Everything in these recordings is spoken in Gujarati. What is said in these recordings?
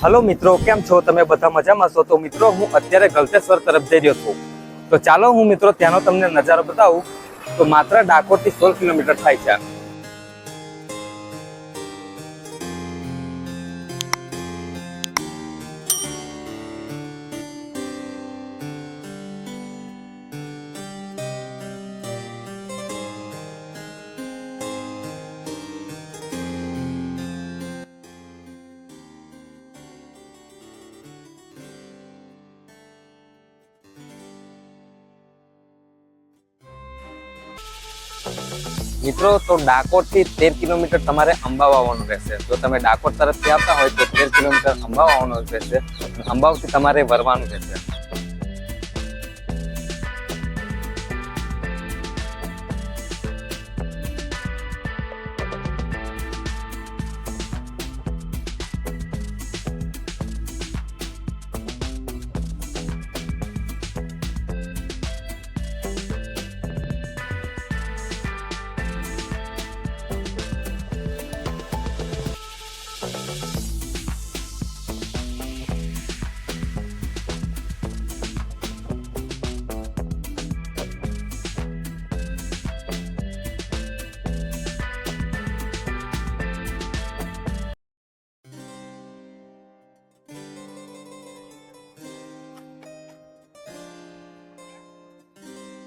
हेलो मित्रों, केम छो तमे बधा मजामां छो? तो मित्रों हूँ अत्यारे गलतेश्वर तरफ जई रह्यो छुं। तो चालो हूँ मित्रों त्यानो तमने नजारो बतावुं। तो मात्र डाकोर थी 16 किलोमीटर थाय छे। मित्रों तो डाकोर थी 13 किलोमीटर तमारे अंबाव आववानुं रहेशे। जो तमे डाकोर तरफथी आवता होय तो 13 किलोमीटर अंबाव आववानुं रहेशे। अंबावथी तमारे वरवानुं रहेशे।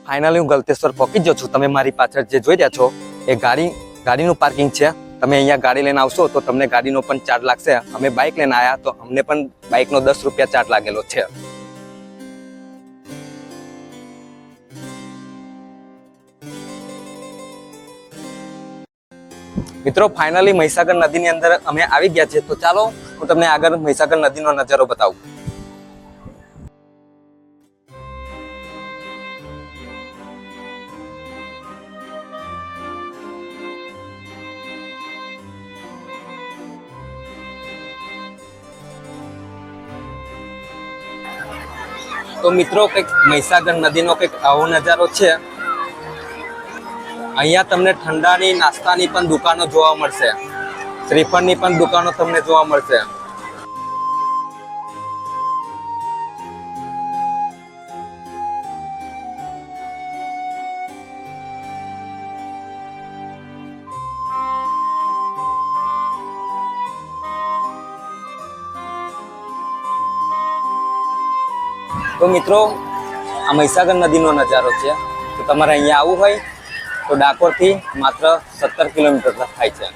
फाइनली हूँ गलतेश्वर पहुंची गयो छुं। तमे मारी पाछळ जे जोई रह्या छो ए गाड़ीनुं पार्किंग छे। तमे अहींया गाड़ी लईने आवशो तो तमने गाड़ीनो पण चार्ज लागशे। अमे बाइक लईने आया तो अमने पण बाइकनो 10 रुपया चार्ज लागेलो छे। मित्रों फाइनली महीसागर नदीनी अंदर अमे आवी गया छे। तो चालो हूँ तमने आगळ महीसागर नदीनो नजारो बतावुं। तो मित्रों कंईक महीसागर नदीनो कंईक आवो नजारो छे। अहींया तमने ठंडानी नाસ્તાની પણ દુકાનો જોવા મળશે। શ્રીફળની પણ દુકાનો તમને જોવા મળશે। तो मित्रों आ महीसागर नदीनो नजारो छे। तो तमारे अहींया आववुं होय तो डाकोर थी मात्र 17 किलोमीटर थाय छे।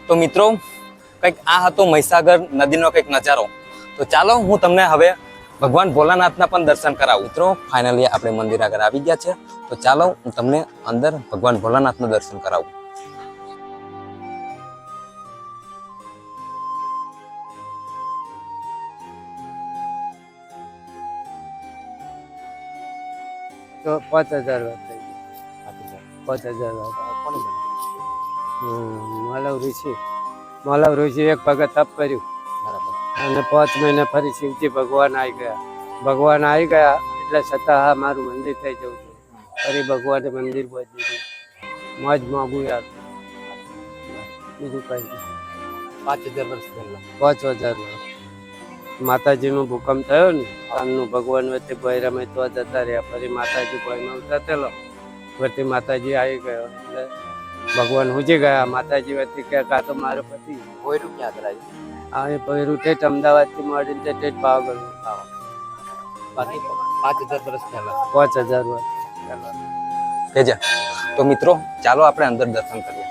तो मित्रों कंईक आ हतो महीसागर नदीनो कंईक नजारो। तो चालो हूँ तमने हवे भगवान भोलानाथना पण दर्शन करावुं। मित्रों फाइनली आपणे मंदिर आगळ आवी गया छे। तो चालो हूँ तमने अंदर भगवान भोलानाथनुं दर्शन करावुं। तो 5000 5000 मालव ऋषि एक भगत तप कर्યું અને 5 મહિને ફરી શિવજી ભગવાન આવી ગયા એટલે છતાં હા મારું મંદિર થઈ જવું છે। ફરી ભગવાને મંદિર પહોંચી દીધું। મોજ માગું યાર બીજું કઈ નહીં। 5000 વર્ષ પહેલા 5000 માતાજીનો ભૂકંપ થયો ને આમનું ભગવાન વચ્ચે ભૈરમે તો જતા રહ્યા। ફરી માતાજી ભયમાં ઉતરેલો વચ્ચે માતાજી આવી ગયો એટલે ભગવાન હુજી ગયા। માતાજી વચ્ચે કે કા તો મારો પતિ ભોયરું ક્યાં કરાય આ ભોયરું ઠેઠ અમદાવાદથી મળીને ઠેઠ પાવાગઢ 5000 વર્ષ પહેલા 5000 વર્ષ भेजा। तो मित्रों चालो आपणे अंदर दर्शन करिए।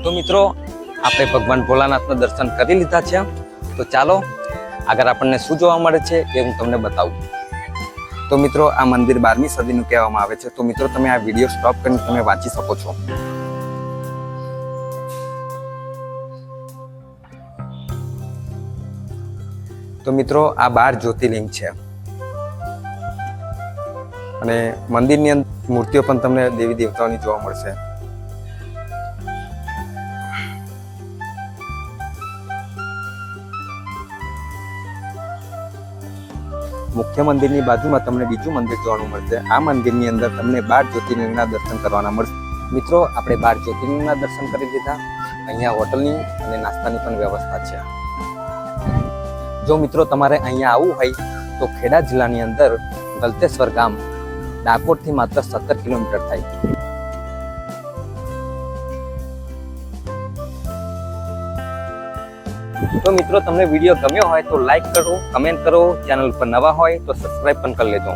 તો મિત્રો આપણે ભગવાન ભોલાનાથના દર્શન કરી લીધા છે. તો ચાલો આગળ આપણને શું જોવા મળે છે એ હું તમને બતાવું. તો મિત્રો આ મંદિર 12મી સદીનું કહેવામાં આવે છે. તો મિત્રો તમે આ વિડીયો સ્ટોપ કરીને તમે વાંચી શકો છો. તો મિત્રો આ 12 જ્યોતિર્લિંગ છે અને મંદિરની અંદર મૂર્તિઓ પણ તમને દેવી દેવતાઓની જોવા મળશે. મુખ્ય મંદિરની બાજુમાં તમને બીજું મંદિર જોવાનું મળશે. આ મંદિરની અંદર તમને 12 જ્યોતિર્લિંગના દર્શન કરવાના મળશે. મિત્રો આપણે 12 જ્યોતિર્લિંગના દર્શન કરી લીધા. અહીંયા હોટલની અને નાસ્તાની પણ વ્યવસ્થા છે. જો મિત્રો તમારે અહીંયા આવવું હોય તો ખેડા જિલ્લાની અંદર ગલતેશ્વર ગામ ડાકોરથી માત્ર 17 કિલોમીટર થાય. તો મિત્રો તમને વિડીયો ગમ્યો હોય તો લાઈક કરો, કમેન્ટ કરો, ચેનલ પર નવા હોય તો સબસ્ક્રાઇબ પણ કરી લેજો.